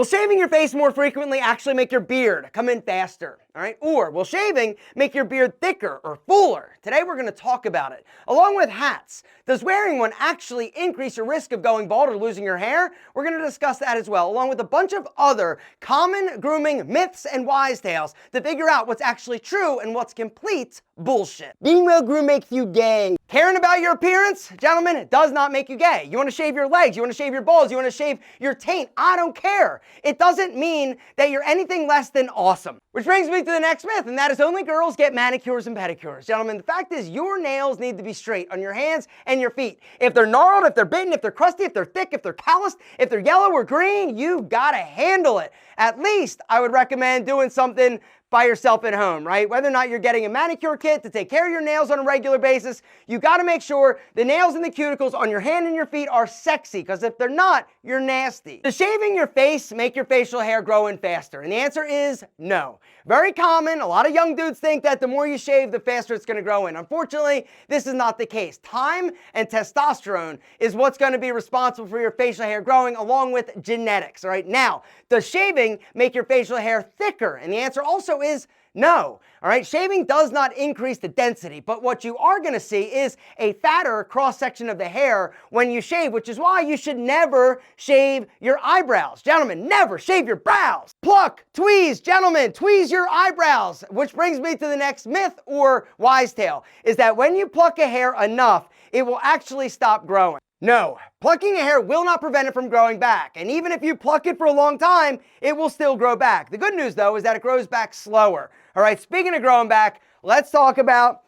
Will shaving your face more frequently actually make your beard come in faster? All right, or will shaving make your beard thicker or fuller? Today we're going to talk about it. Along with hats, does wearing one actually increase your risk of going bald or losing your hair? We're going to discuss that as well, along with a bunch of other common grooming myths and wise tales to figure out what's actually true and what's complete bullshit. Being well groomed makes you gay. Caring about your appearance, gentlemen, it does not make you gay. You want to shave your legs, you want to shave your balls, you want to shave your taint, I don't care. It doesn't mean that you're anything less than awesome. Which brings me to the next myth, and that is only girls get manicures and pedicures. Gentlemen, the fact is your nails need to be straight on your hands and your feet. If they're gnarled, if they're bitten, if they're crusty, if they're thick, if they're calloused, if they're yellow or green, you gotta handle it. At least I would recommend doing something by yourself at home, right? Whether or not you're getting a manicure kit to take care of your nails on a regular basis, you gotta make sure the nails and the cuticles on your hand and your feet are sexy, because if they're not, you're nasty. Does shaving your face make your facial hair grow in faster? And the answer is no. Very common. A lot of young dudes think that the more you shave, the faster it's gonna grow in. Unfortunately, this is not the case. Time and testosterone is what's gonna be responsible for your facial hair growing, along with genetics, all right? Now, does shaving make your facial hair thicker? And the answer also is no. All right, shaving does not increase the density, but what you are going to see is a fatter cross-section of the hair when you shave, which is why you should never shave your eyebrows. Gentlemen, never shave your brows. Pluck, tweeze, gentlemen, tweeze your eyebrows. Which brings me to the next myth or wise tale, is that when you pluck a hair enough, it will actually stop growing. No, plucking a hair will not prevent it from growing back. And even if you pluck it for a long time, it will still grow back. The good news, though, is that it grows back slower. All right, speaking of growing back, let's talk about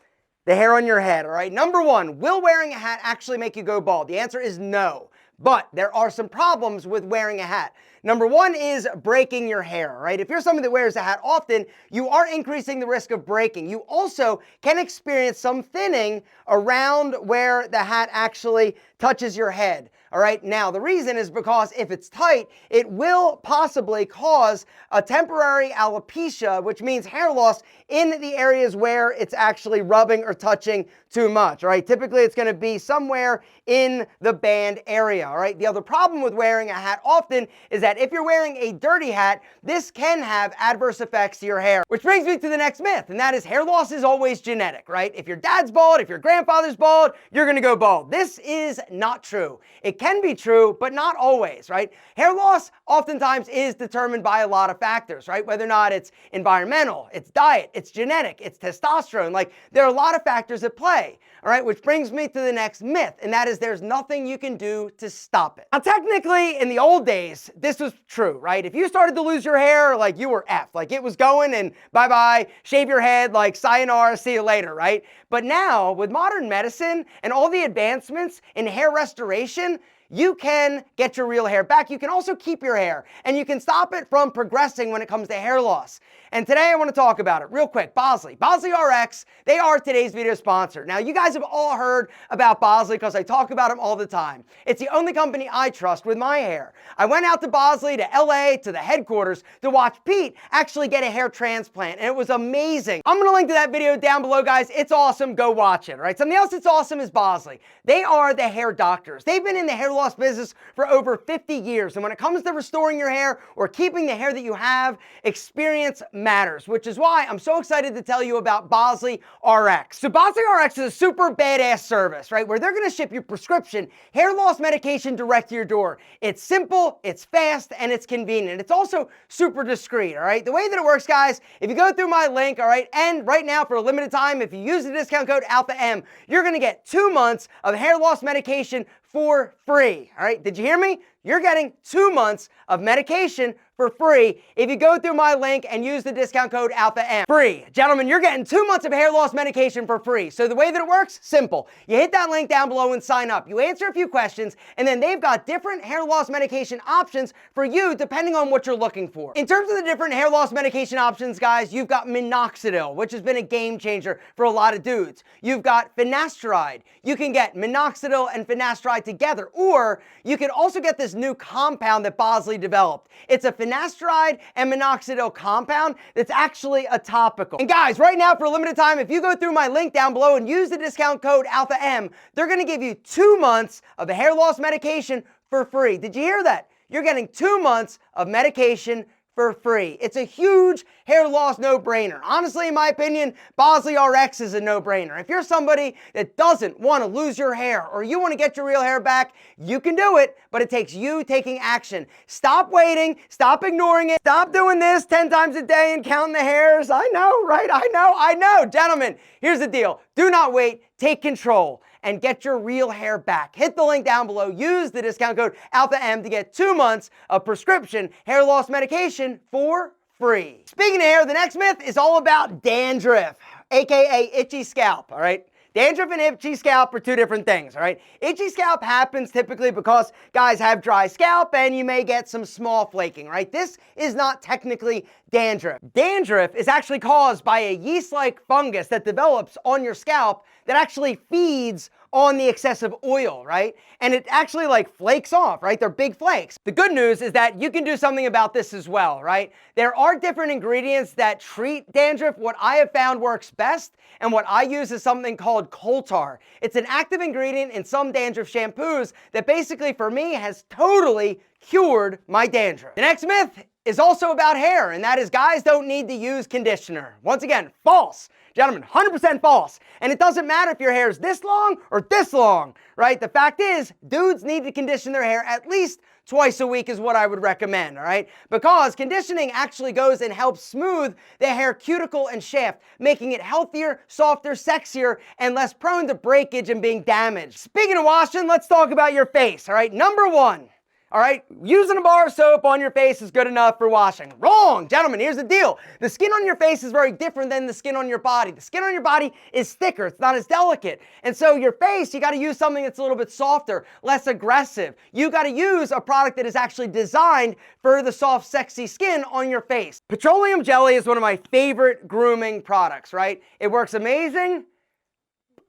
the hair on your head. All right, number one, will wearing a hat actually make you go bald? The answer is no. But there are some problems with wearing a hat. Number one is breaking your hair, right? If you're someone that wears a hat often, you are increasing the risk of breaking. You also can experience some thinning around where the hat actually touches your head. All right, now the reason is because if it's tight, it will possibly cause a temporary alopecia, which means hair loss in the areas where it's actually rubbing or touching too much, all right? Typically, it's gonna be somewhere in the band area, all right? The other problem with wearing a hat often is that if you're wearing a dirty hat, this can have adverse effects to your hair. Which brings me to the next myth, and that is hair loss is always genetic, right? If your dad's bald, if your grandfather's bald, you're gonna go bald. This is not true. It can be true, but not always, right? Hair loss oftentimes is determined by a lot of factors, right? Whether or not it's environmental, it's diet, it's genetic, it's testosterone. Like, there are a lot of factors at play, all right? Which brings me to the next myth, and that is there's nothing you can do to stop it. Now, technically, in the old days, this was true, right? If you started to lose your hair, like, you were effed. Like, it was going and bye-bye, shave your head, like, sayonara, see you later, right? But now, with modern medicine and all the advancements in hair restoration, you can get your real hair back. You can also keep your hair, and you can stop it from progressing when it comes to hair loss. And today I want to talk about it real quick. BosleyRx, they are today's video sponsor. Now, you guys have all heard about Bosley because I talk about them all the time. It's the only company I trust with my hair. I went out to Bosley, to LA, to the headquarters to watch Pete actually get a hair transplant, and it was amazing. I'm going to link to that video down below, guys. It's awesome. Go watch it, all right? Something else that's awesome is Bosley. They are the hair doctors. They've been in the hair loss business for over 50 years, and when it comes to restoring your hair or keeping the hair that you have, experience matters, which is why I'm so excited to tell you about BosleyRx. So BosleyRx is a super badass service, right, where they're going to ship your prescription hair loss medication direct to your door. It's simple, it's fast, and it's convenient. It's also super discreet, all right? The way that it works, guys, if you go through my link, all right, and right now for a limited time, if you use the discount code ALPHAM, you're going to get 2 months of hair loss medication for free, all right? Did you hear me? You're getting 2 months of medication for free if you go through my link and use the discount code ALPHAM. Free. Gentlemen, you're getting 2 months of hair loss medication for free. So the way that it works, simple. You hit that link down below and sign up. You answer a few questions, and then they've got different hair loss medication options for you depending on what you're looking for. In terms of the different hair loss medication options, guys, you've got minoxidil, which has been a game changer for a lot of dudes. You've got finasteride. You can get minoxidil and finasteride together, or you can also get this new compound that Bosley developed. It's a finasteride and minoxidil compound that's actually a topical. And guys, right now for a limited time, if you go through my link down below and use the discount code ALPHAM, they're gonna give you 2 months of the hair loss medication for free. Did you hear that? you're getting 2 months of medication for free. It's a huge hair loss no-brainer. Honestly, in my opinion, BosleyRx is a no-brainer. If you're somebody that doesn't want to lose your hair or you want to get your real hair back, you can do it, but it takes you taking action. Stop waiting, stop ignoring it, stop doing this 10 times a day and counting the hairs. I know, right? I know. Gentlemen, here's the deal. Do not wait, take control and get your real hair back. Hit the link down below. Use the discount code ALPHAM to get 2 months of prescription hair loss medication for free. Speaking of hair, the next myth is all about dandruff, aka itchy scalp, all right? Dandruff and itchy scalp are two different things, all right? Itchy scalp happens typically because guys have dry scalp and you may get some small flaking, right? This is not technically dandruff. Dandruff is actually caused by a yeast-like fungus that develops on your scalp that actually feeds on the excessive oil, right? And it actually like flakes off, right? They're big flakes. The good news is that you can do something about this as well, right? There are different ingredients that treat dandruff. What I have found works best and what I use is something called coal tar. It's an active ingredient in some dandruff shampoos that basically for me has totally cured my dandruff. The next myth is also about hair, and that is guys don't need to use conditioner. Once again, false. Gentlemen, 100% false. And it doesn't matter if your hair is this long or this long, right? The fact is, dudes need to condition their hair at least twice a week is what I would recommend, all right? Because conditioning actually goes and helps smooth the hair cuticle and shaft, making it healthier, softer, sexier, and less prone to breakage and being damaged. Speaking of washing, let's talk about your face, all right? Number one, all right, using a bar of soap on your face is good enough for washing. Wrong, gentlemen, here's the deal. The skin on your face is very different than the skin on your body. The skin on your body is thicker, it's not as delicate. And so your face, you gotta use something that's a little bit softer, less aggressive. You gotta use a product that is actually designed for the soft, sexy skin on your face. Petroleum jelly is one of my favorite grooming products, right? It works amazing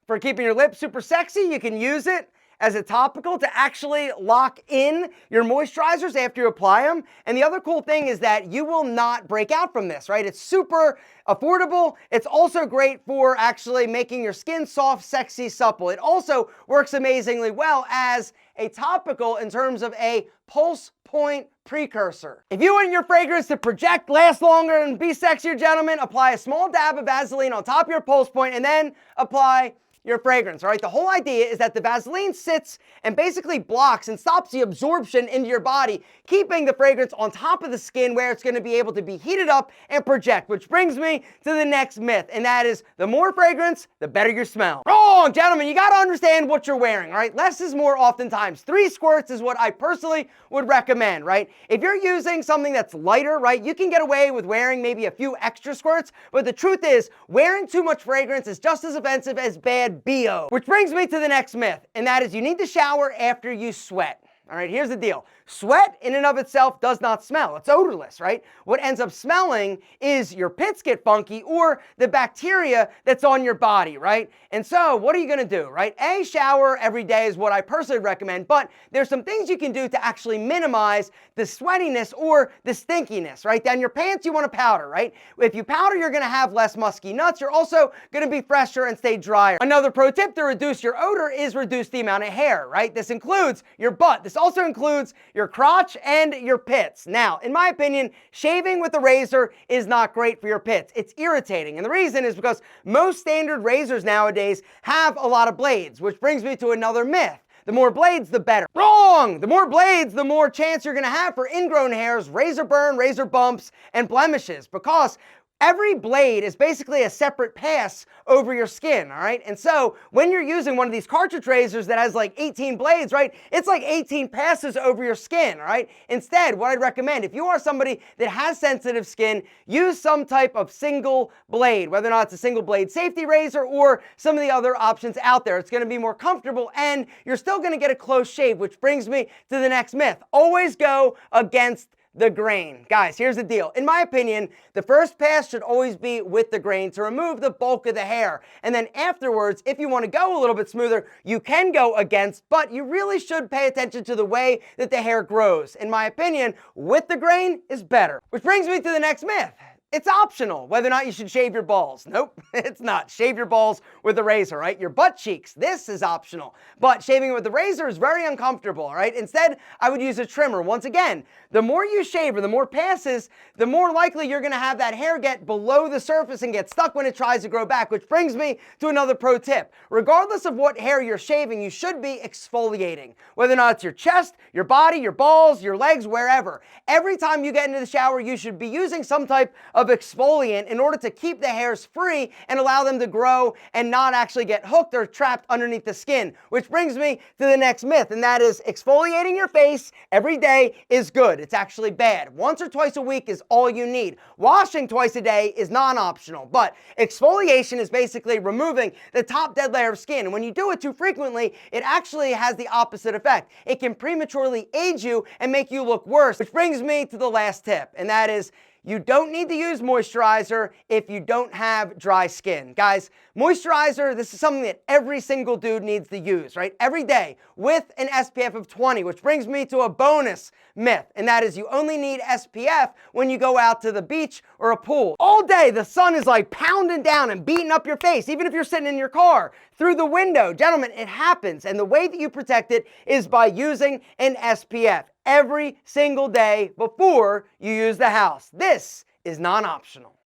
for keeping your lips super sexy. You can use it as a topical to actually lock in your moisturizers after you apply them. And the other cool thing is that you will not break out from this, right? It's super affordable. It's also great for actually making your skin soft, sexy, supple. It also works amazingly well as a topical in terms of a pulse point precursor. If you want your fragrance to project, last longer, and be sexier, gentlemen, apply a small dab of Vaseline on top of your pulse point and then apply your fragrance, all right? The whole idea is that the Vaseline sits and basically blocks and stops the absorption into your body, keeping the fragrance on top of the skin where it's gonna be able to be heated up and project, which brings me to the next myth, and that is the more fragrance, the better your smell. Wrong, gentlemen, you gotta understand what you're wearing, all right? Less is more oftentimes. 3 squirts is what I personally would recommend, right? If you're using something that's lighter, right, you can get away with wearing maybe a few extra squirts, but the truth is, wearing too much fragrance is just as offensive as bad BO. Which brings me to the next myth, and that is you need to shower after you sweat. All right, here's the deal. Sweat in and of itself does not smell. It's odorless, right? What ends up smelling is your pits get funky or the bacteria that's on your body, right? And so what are you gonna do, right? A, shower every day is what I personally recommend, but there's some things you can do to actually minimize the sweatiness or the stinkiness, right? Down your pants, you wanna powder, right? If you powder, you're gonna have less musky nuts. You're also gonna be fresher and stay drier. Another pro tip to reduce your odor is reduce the amount of hair, right? This includes your butt. This also includes your crotch and your pits. Now, in my opinion, shaving with a razor is not great for your pits. It's irritating. And the reason is because most standard razors nowadays have a lot of blades, which brings me to another myth. The more blades, the better. Wrong! The more blades, the more chance you're gonna have for ingrown hairs, razor burn, razor bumps, and blemishes, because every blade is basically a separate pass over your skin, all right? And so when you're using one of these cartridge razors that has like 18 blades, right? It's like 18 passes over your skin, all right? Instead, what I'd recommend, if you are somebody that has sensitive skin, use some type of single blade, whether or not it's a single blade safety razor or some of the other options out there. It's gonna be more comfortable and you're still gonna get a close shave, which brings me to the next myth. Always go against the grain. Guys, here's the deal. In my opinion, the first pass should always be with the grain to remove the bulk of the hair. And then afterwards, if you want to go a little bit smoother, you can go against, but you really should pay attention to the way that the hair grows. In my opinion, with the grain is better. Which brings me to the next myth. It's optional whether or not you should shave your balls. Nope, it's not. Shave your balls with a razor, right? Your butt cheeks, this is optional. But shaving it with the razor is very uncomfortable, all right? Instead, I would use a trimmer. Once again, the more you shave or the more passes, the more likely you're gonna have that hair get below the surface and get stuck when it tries to grow back, which brings me to another pro tip. Regardless of what hair you're shaving, you should be exfoliating. Whether or not it's your chest, your body, your balls, your legs, wherever. Every time you get into the shower, you should be using some type of exfoliant in order to keep the hairs free and allow them to grow and not actually get hooked or trapped underneath the skin. Which brings me to the next myth, and that is exfoliating your face every day is good. It's actually bad. Once or twice a week is all you need. Washing twice a day is non-optional, but exfoliation is basically removing the top dead layer of skin. And when you do it too frequently, it actually has the opposite effect. It can prematurely age you and make you look worse, which brings me to the last tip, and that is you don't need to use moisturizer if you don't have dry skin. Guys, moisturizer, this is something that every single dude needs to use, right? Every day with an SPF of 20, which brings me to a bonus myth, and that is you only need SPF when you go out to the beach or a pool. All day, the sun is like pounding down and beating up your face, even if you're sitting in your car, through the window. Gentlemen, it happens, and the way that you protect it is by using an SPF every single day before you use the house. This is non-optional.